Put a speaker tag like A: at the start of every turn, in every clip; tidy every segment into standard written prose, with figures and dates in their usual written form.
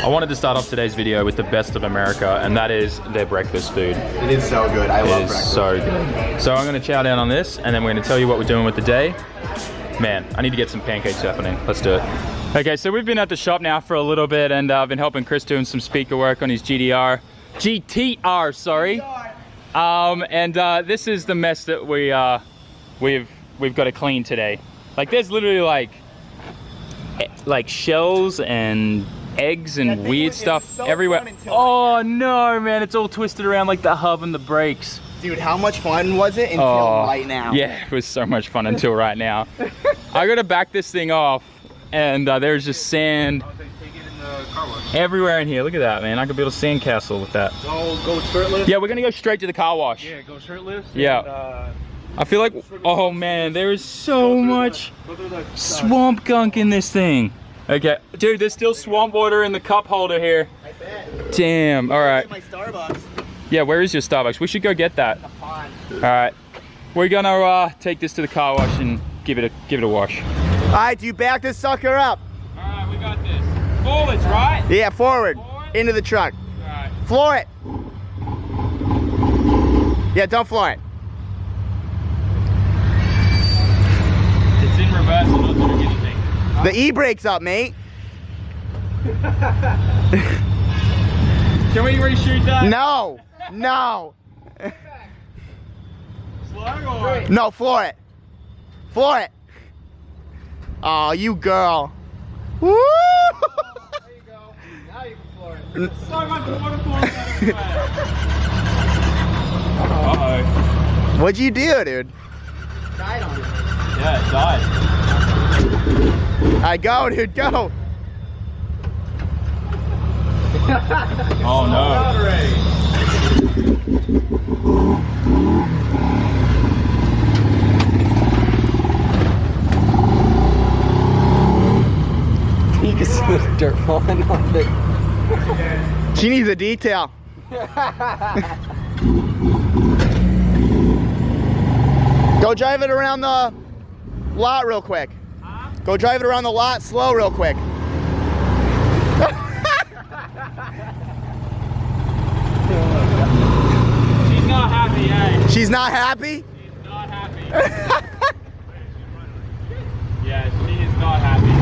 A: I wanted to start off today's video with the best of America, and that is their breakfast food.
B: It is so good. I love breakfast.
A: So good. So I'm gonna chow down on this, and then we're gonna tell you what we're doing with the day. Man, I need to get some pancakes happening. Let's do it. Okay, so we've been at the shop now for a little bit, and I've been helping Chris doing some speaker work on his GTR, sorry. This is the mess that we've got to clean today. Like, there's literally like shells and eggs and weird stuff so everywhere. Oh no, man, it's all twisted around like the hub and the brakes.
B: Dude, how much fun was it until right now?
A: Yeah, it was so much fun until right now. I gotta back this thing off, and there's just sand everywhere in here. Look at that, man. I could build a sandcastle with that.
C: Go shirtless?
A: Yeah, we're gonna go straight to the car wash.
C: Yeah, go shirtless.
A: Yeah.
C: And,
A: I feel like, oh man, there is so much swamp gunk in this thing. Okay, dude, there's still swamp water in the cup holder here.
B: I bet.
A: Damn, all right.
B: My Starbucks.
A: Yeah, where is your Starbucks? We should go get that. All right, we're gonna take this to the car wash and give it a wash.
B: All right, do you back this sucker up?
A: All right, we got this. Forwards, right?
B: Yeah, forward. Into the truck.
A: All right.
B: Floor it. Yeah, don't floor it.
A: It's in reverse, I'm not doing anything.
B: The e-brake's up, mate.
A: Can we reshoot that?
B: No, no.
A: Slow or?
B: No, floor it. Floor it. Oh, you girl. Woo!
C: there you go. Now you can floor it.
A: So much water pouring out of the way. Uh-oh.
B: What'd you do, dude?
C: Died on it.
A: Yeah, it died.
B: All right, go, dude, go.
A: Oh no.
C: You can see the dirt falling on it.
B: She needs a detail. Go drive it around the lot real quick. Huh? Go drive it around the lot slow real quick.
A: She's not happy, eh?
B: She's not happy?
A: She's not happy. Yeah, she is not happy.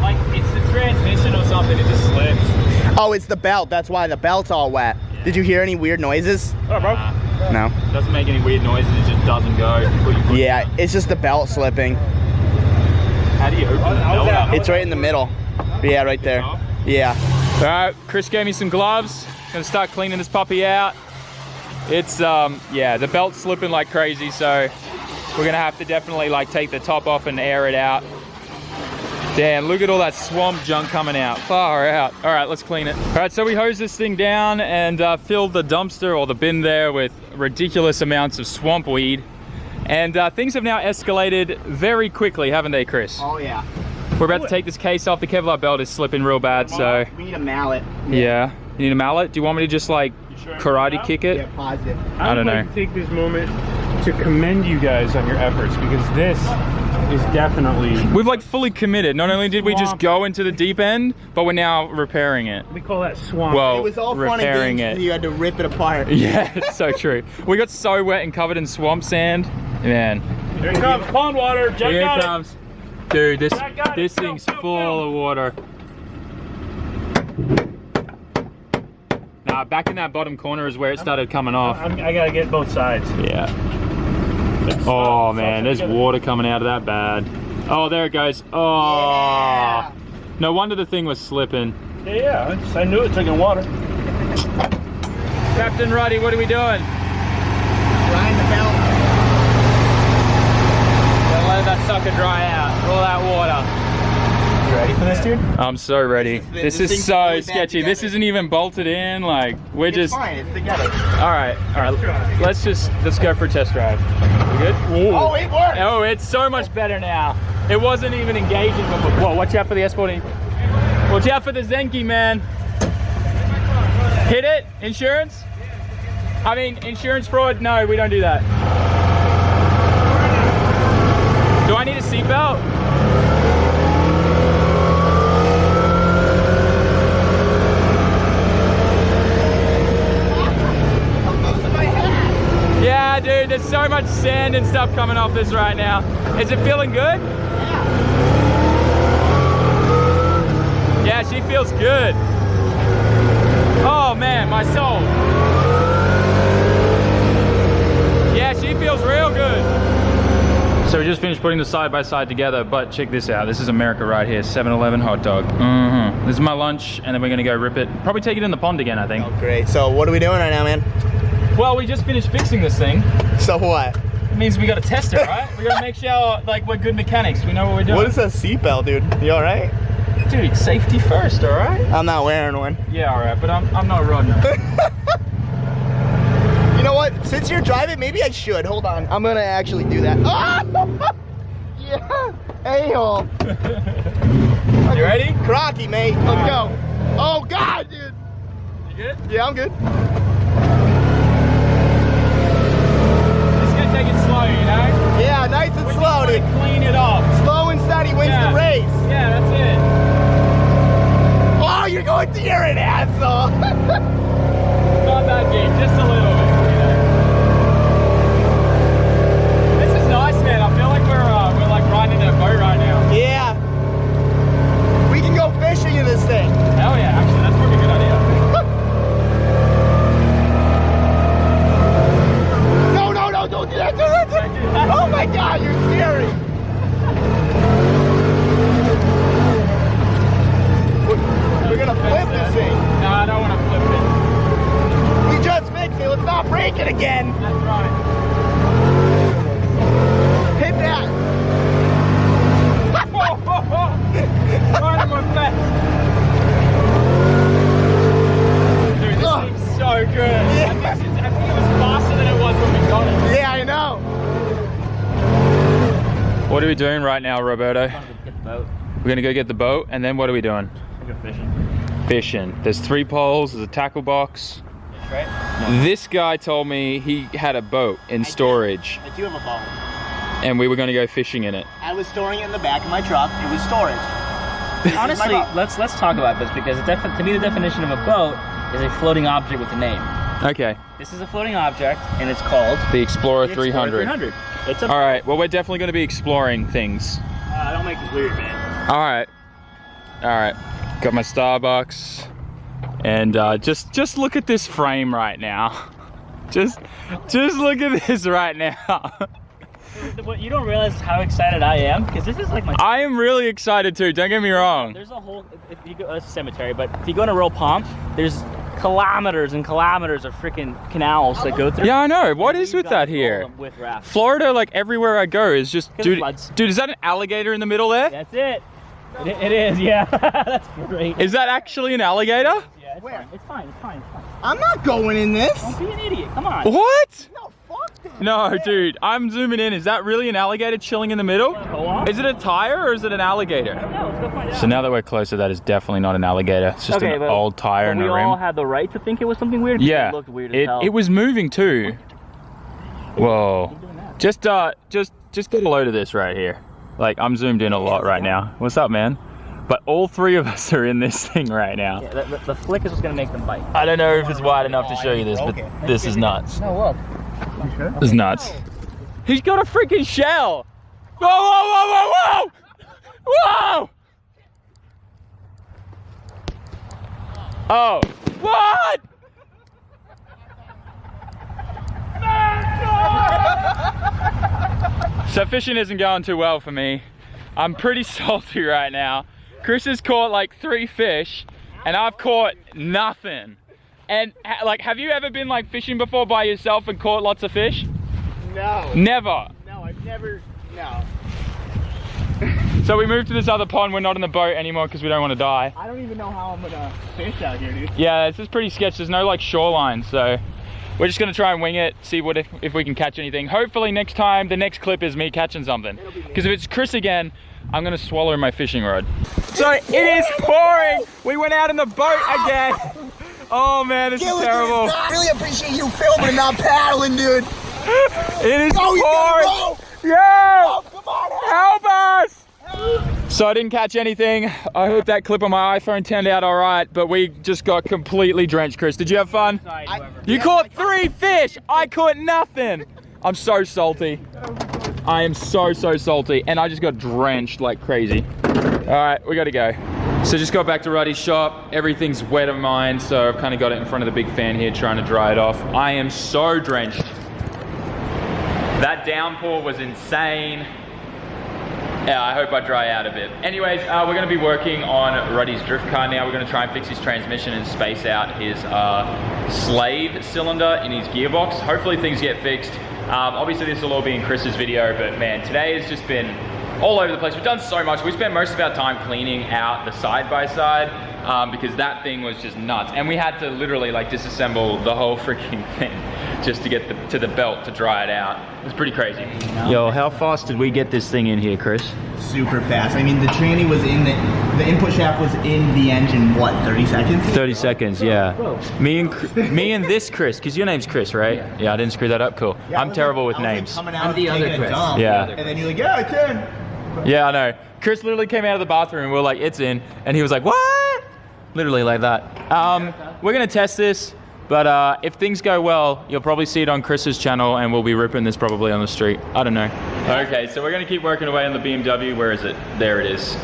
A: Like, it's the transmission or something, it just slips.
B: Oh, it's the belt. That's why the belt's all wet. Yeah. Did you hear any weird noises?
A: Oh, bro.
B: No.
A: It doesn't make any weird noises, it just doesn't go.
B: Yeah, it's just the belt slipping.
A: How do you open the belt up?
B: It's right in the middle. Yeah, right there. Yeah.
A: All right, Chris gave me some gloves. Gonna start cleaning this puppy out. It's, yeah, the belt's slipping like crazy, so we're gonna have to definitely like take the top off and air it out. Damn, look at all that swamp junk coming out. Far out. All right, let's clean it. All right, so we hosed this thing down and filled the dumpster or the bin there with ridiculous amounts of swamp weed. And things have now escalated very quickly, haven't they, Chris?
B: Oh, yeah.
A: We're about to take this case off. The Kevlar belt is slipping real bad, so.
B: We need a mallet.
A: Yeah. You need a mallet? Do you want me to just like karate kick it?
B: Yeah, positive.
A: I don't know.
C: I'd like to take this moment to commend you guys on your efforts, because this is definitely...
A: We've like fully committed. Not only did we just go into the deep end, but we're now repairing it.
C: We call that swamp.
A: Well,
B: It was all fun and games, and you had to rip it apart.
A: Yeah, it's so true. We got so wet and covered in swamp sand. Man.
C: Here it comes, pond water. Jack
A: Here
C: got
A: it comes. Dude, this
C: it.
A: thing's
C: Go,
A: full
C: go.
A: of water. Nah, back in that bottom corner is where it started coming off.
C: I gotta get both sides.
A: Yeah. Oh man, there's water coming out of that bad. Oh, there it goes. Oh.
B: Yeah.
A: No wonder the thing was slipping.
C: Yeah, I knew it taking water.
A: Captain Ruddy, what are we doing?
B: Drying the belt.
A: Gotta let that sucker dry out. All that water.
C: You ready for this, dude?
A: I'm so ready. This is so sketchy. This isn't even bolted in. Like, we're just.
B: It's fine, it's together.
A: All right. Let's go for a test drive. We good? Ooh.
B: Oh, it worked.
A: Oh, it's so much better now. It wasn't even engaging before. Whoa, watch out for the S14. Watch out for the Zenki, man. Hit it? Insurance? I mean, insurance fraud? No, we don't do that. Do I need a seatbelt? so much sand and stuff coming off this right now. Is it feeling good? Yeah, she feels good. Oh man, my soul. Yeah, she feels real good. So we just finished putting the side by side together, but check this out. This is America right here, 7-Eleven hot dog. This is my lunch, and then we're gonna go rip it. Probably take it in the pond again, I think.
B: Oh, great. So what are we doing right now, man?
A: Well, we just finished fixing this thing.
B: So what?
A: It means we gotta test it, right? We gotta make sure like we're good mechanics. We know what we're doing.
B: What is that seatbelt, dude? You all right?
A: Dude, safety first, all right?
B: I'm not wearing one.
A: Yeah, all right, but I'm not running.
B: You know what? Since you're driving, maybe I should. Hold on. I'm gonna actually do that. Ah! Yeah. A-hole.
A: You ready?
B: Crocky, mate. Let's go. Oh God, dude.
A: You good?
B: Yeah, I'm good.
A: Just gonna take it slow, you know?
B: Yeah, nice and
A: We
B: slow,
A: just
B: dude.
A: wanna clean it off.
B: Slow and steady wins the race.
A: Yeah, that's it.
B: Oh, you're going deer in, asshole.
A: Not that deep, just a little bit. You know? This is nice, man. I feel like we're like riding in a boat right now.
B: Yeah. We can go fishing in this thing.
A: Hell yeah, actually, that's probably a good idea.
B: No, don't do that. Oh my God, you're scary. We're gonna flip this thing.
A: No, I don't want to flip it.
B: We just fixed it. Let's not break it again.
A: That's right.
B: Hit that.
A: Right in my face. Dude, this thing's so good.
B: Yeah.
A: I think it was faster than it was when we got it.
B: Yeah, I know.
A: What are we doing right now, Roberto?
D: Get the boat.
A: We're gonna go get the boat, and then what are we doing?
D: Go fishing.
A: Fishing. There's 3 poles, there's a tackle box.
D: Right?
A: This guy told me he had a boat in storage,
B: I do have a boat.
A: and we were gonna go fishing in it.
B: I was storing it in the back of my truck. It was storage.
D: Honestly, let's talk about this because to me the definition of a boat is a floating object with a name.
A: Okay.
D: This is a floating object, and it's called
A: The Explorer
D: the
A: 300.
D: 300. It's a.
A: All right. Well, we're definitely going to be exploring things.
D: Don't make this weird, man.
A: All right. All right. Got my Starbucks, and just look at this frame right now. Just look at this right now.
D: What you don't realize is how excited I am because this is like my.
A: I am really excited too. Don't get me wrong.
D: There's a whole. If you go, it's a cemetery, but if you go to Royal Palm, there's kilometers and kilometers of freaking canals that go through.
A: Yeah, I know. What is with that here?
D: With rafts.
A: Florida, like everywhere I go, is just dude.
D: floods.
A: Dude, is that an alligator in the middle there?
D: That's it. It is, yeah. That's great.
A: Is that actually an alligator?
D: Yeah, it's fine. It's fine. It's fine. It's fine.
B: I'm not going in this.
D: Don't be an idiot. Come on.
A: What?
B: No, fuck that.
A: No, dude. I'm zooming in. Is that really an alligator chilling in the middle?
D: Go on.
A: Is it a tire or is it an alligator?
D: No, let's go find out.
A: So now that we're closer, that is definitely not an alligator. It's just an
D: but-
A: old tire
D: but
A: and a
D: we all
A: rim.
D: had the right to think it was something weird. Because
A: Yeah,
D: It looked weird as hell.
A: it was moving too. Whoa. Just get a load of this right here. Like I'm zoomed in a lot right now. What's up, man? But all 3 of us are in this thing right now.
D: Yeah, the flick is what's gonna make them bite.
A: I don't know if it's wide enough to show you this, but this is nuts.
D: No, look.
A: This is nuts. He's got a freaking shell. Whoa, whoa, whoa, whoa, whoa! Whoa! Oh, what? So fishing isn't going too well for me. I'm pretty salty right now. Chris has caught like 3 fish and I've caught nothing. And like, have you ever been like fishing before by yourself and caught lots of fish?
B: No.
A: Never.
B: No, I've never. No.
A: So we moved to this other pond. We're not in the boat anymore because we don't want to die.
D: I don't even know how I'm gonna fish out here, dude.
A: Yeah, this is pretty sketchy. There's no like shoreline, so we're just gonna try and wing it, see what if we can catch anything. Hopefully next time, the next clip is me catching something. Because if it's Chris again, I'm gonna swallow my fishing rod. So it is pouring. We went out in the boat again. Oh man, this is terrible.
B: I really appreciate you filming and not paddling, dude.
A: It is
B: Oh, you gotta
A: pouring.
B: go.
A: Yeah!
B: Oh, come on.
A: Help us! So I didn't catch anything. I hope that clip on my iPhone turned out all right, but we just got completely drenched. Chris, did you have fun? You caught 3 fish. I caught nothing. I'm so salty. I am so salty, and I just got drenched like crazy. All right, we gotta go. So just got back to Ruddy's shop. Everything's wet of mine, so I've kind of got it in front of the big fan here trying to dry it off. I am so drenched. That downpour was insane. Yeah, I hope I dry out a bit. Anyways, we're gonna be working on Ruddy's drift car now. We're gonna try and fix his transmission and space out his slave cylinder in his gearbox. Hopefully things get fixed. Obviously this will all be in Chris's video, but man, today has just been all over the place. We've done so much. We spent most of our time cleaning out the side-by-side because that thing was just nuts. And we had to literally like disassemble the whole freaking thing just to get to the belt to dry it out. It was pretty crazy. Yo, how fast did we get this thing in here, Chris?
B: Super fast. I mean, the tranny was in the input shaft was in the engine, what, 30 seconds?
A: 30 seconds, yeah. Me and this Chris, because your name's Chris, right? Yeah, I didn't screw that up, cool.
B: Yeah,
A: I'm terrible with
B: I was, like,
A: names.
B: coming out
E: I'm the other
B: taking a
E: Chris.
B: dump,
A: Yeah.
B: And then you're like, yeah, it's in.
A: Yeah, I know. Chris literally came out of the bathroom and we were like, it's in. And he was like, what? Literally like that. We're gonna test this, but if things go well, you'll probably see it on Chris's channel and we'll be ripping this probably on the street. I don't know. Okay, so we're gonna keep working away on the BMW. Where is it? There it is.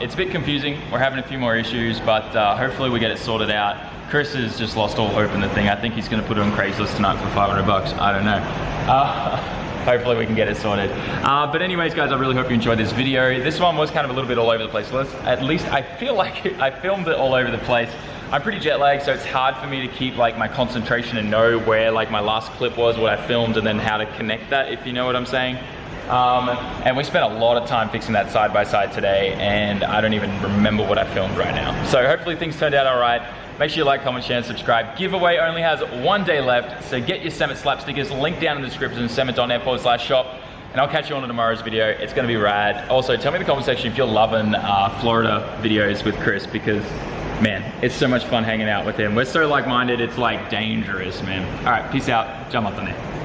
A: It's a bit confusing. We're having a few more issues, but hopefully we get it sorted out. Chris has just lost all hope in the thing. I think he's gonna put it on Craigslist tonight for 500 bucks. I don't know. Hopefully we can get it sorted. But anyways, guys, I really hope you enjoyed this video. This one was kind of a little bit all over the place. At least I feel like I filmed it all over the place. I'm pretty jet lagged, so it's hard for me to keep like my concentration and know where like my last clip was, what I filmed, and then how to connect that, if you know what I'm saying. And we spent a lot of time fixing that side-by-side today, and I don't even remember what I filmed right now. So hopefully things turned out all right. Make sure you like, comment, share, and subscribe. Giveaway only has 1 day left, so get your SAMMIT slap stickers. Link down in the description, sammit.net/shop. And I'll catch you on tomorrow's video. It's gonna be rad. Also, tell me in the comment section if you're loving Florida videos with Chris, because man, it's so much fun hanging out with him. We're so like-minded, it's like dangerous, man. All right, peace out. Jump up the net.